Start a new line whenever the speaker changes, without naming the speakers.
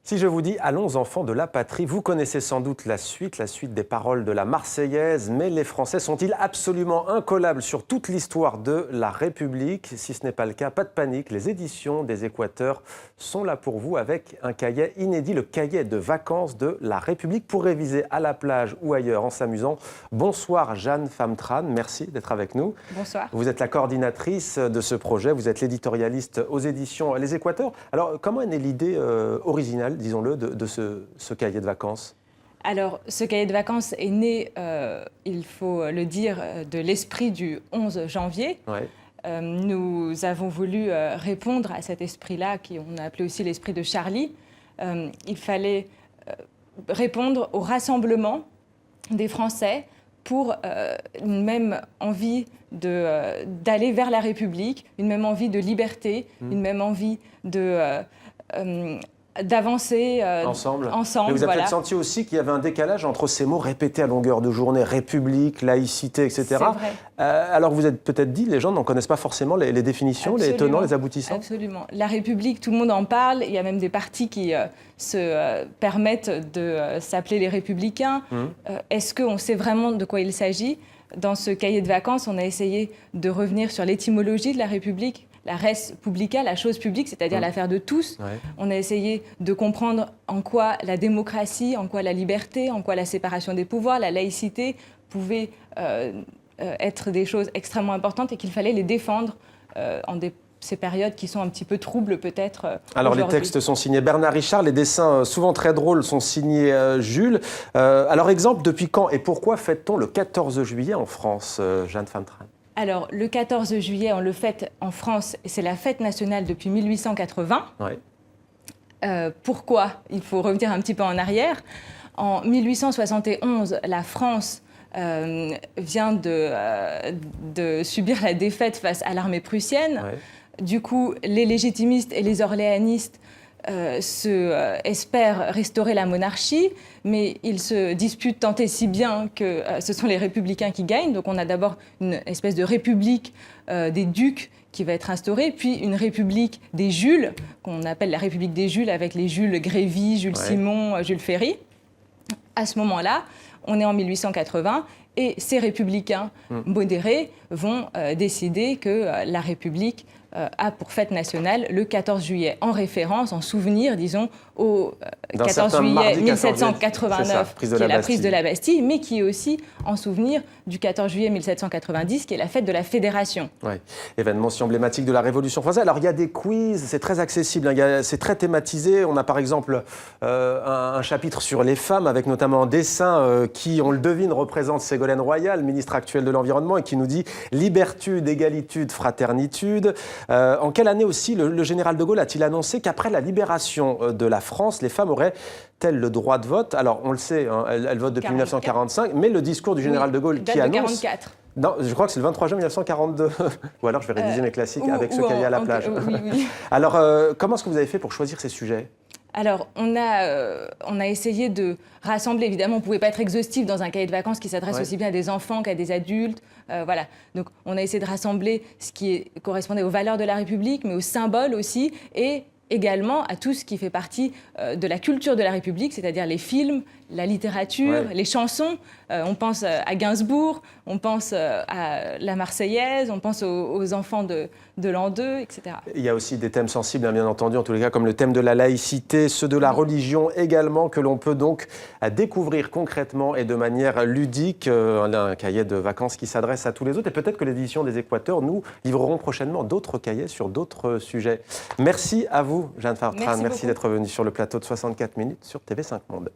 Si je vous dis « Allons enfants de la patrie », vous connaissez sans doute la suite des paroles de la Marseillaise, mais les Français sont-ils absolument incollables sur toute l'histoire de la République? Si ce n'est pas le cas, pas de panique, les éditions des Équateurs sont là pour vous avec un cahier inédit, le cahier de vacances de la République pour réviser à la plage ou ailleurs en s'amusant. Bonsoir Jeanne Famtran, merci d'être avec nous.
Bonsoir.
Vous êtes la coordinatrice de ce projet, vous êtes l'éditorialiste aux éditions Les Équateurs. Alors comment est née l'idée originale, disons-le, de ce cahier de vacances?
Alors, ce cahier de vacances est né, il faut le dire, de l'esprit du 11 janvier.
Ouais.
Nous avons voulu répondre à cet esprit-là, qu'on a appelé aussi l'esprit de Charlie. Il fallait répondre au rassemblement des Français pour une même envie d'aller vers la République, une même envie de liberté, une même envie d'avancer ensemble.
Mais vous avez peut-être senti aussi qu'il y avait un décalage entre ces mots répétés à longueur de journée, République, laïcité, etc.
C'est vrai.
Alors vous êtes peut-être dit, les gens n'en connaissent pas forcément les définitions,
Absolument.
les tenants, les aboutissants.
Absolument. La République, tout le monde en parle. Il y a même des partis qui se permettent de s'appeler les Républicains. Est-ce qu'on sait vraiment de quoi il s'agit? Dans ce cahier de vacances, on a essayé de revenir sur l'étymologie de la République. La res publica, la chose publique, c'est-à-dire l'affaire de tous. Ouais. On a essayé de comprendre en quoi la démocratie, en quoi la liberté, en quoi la séparation des pouvoirs, la laïcité pouvaient être des choses extrêmement importantes et qu'il fallait les défendre ces périodes qui sont un petit peu troubles peut-être.
Alors les textes sont signés Bernard Richard, les dessins souvent très drôles sont signés Jules. Alors exemple, depuis quand et pourquoi fête-t-on le 14 juillet en France, Jeanne Famtran?
Alors, le 14 juillet, on le fête en France, et c'est la fête nationale depuis 1880. Ouais. Pourquoi? Il faut revenir un petit peu en arrière. En 1871, la France vient de subir la défaite face à l'armée prussienne. Ouais. Du coup, les légitimistes et les orléanistes espèrent restaurer la monarchie, mais ils se disputent tant et si bien que ce sont les républicains qui gagnent. Donc on a d'abord une espèce de république des ducs qui va être instaurée, puis une république des Jules, qu'on appelle la république des Jules, avec les Jules Grévy, Jules Simon, Jules Ferry. À ce moment-là, on est en 1880, et ces républicains modérés vont décider que la République a pour fête nationale le 14 juillet, en référence, en souvenir, disons, au 14 juillet 1789, qui est la prise de la Bastille, mais qui est aussi en souvenir du 14 juillet 1790, qui est la fête de la Fédération.
Oui, événement si emblématique de la Révolution française. Alors, il y a des quiz, c'est très accessible, c'est très thématisé. On a par exemple un chapitre sur les femmes, avec notamment un dessin qui, on le devine, représente Ségolène Royal, ministre actuelle de l'Environnement, et qui nous dit « Libertude, égalité, fraternitude ». En quelle année aussi le général de Gaulle a-t-il annoncé qu'après la libération de la France, les femmes auraient-elles le droit de vote? Alors, on le sait, hein, elles votent depuis 1945, mais le discours du général de Gaulle qui annonce...
44.
Non, je crois que c'est le 23 juin 1942. Ou alors je vais réviser mes classiques avec ce cahier à la plage.
Oui.
Alors, comment est-ce que vous avez fait pour choisir ces sujets?
Alors, on a essayé de rassembler, évidemment, on ne pouvait pas être exhaustif dans un cahier de vacances qui s'adresse aussi bien à des enfants qu'à des adultes. Voilà. Donc, on a essayé de rassembler ce qui correspondait aux valeurs de la République, mais aux symboles aussi, et également à tout ce qui fait partie de la culture de la République, c'est-à-dire les films, la littérature, les chansons. On pense à Gainsbourg, on pense à la Marseillaise, on pense aux enfants de l'an 2, etc.
Il y a aussi des thèmes sensibles, bien entendu, en tous les cas, comme le thème de la laïcité, ceux de la religion également, que l'on peut donc découvrir concrètement et de manière ludique. Un cahier de vacances qui s'adresse à tous les autres. Et peut-être que l'édition des Équateurs nous livreront prochainement d'autres cahiers sur d'autres sujets. Merci à vous, Jeanne Famtran. Merci d'être venue sur le plateau de 64 minutes sur TV5 Monde.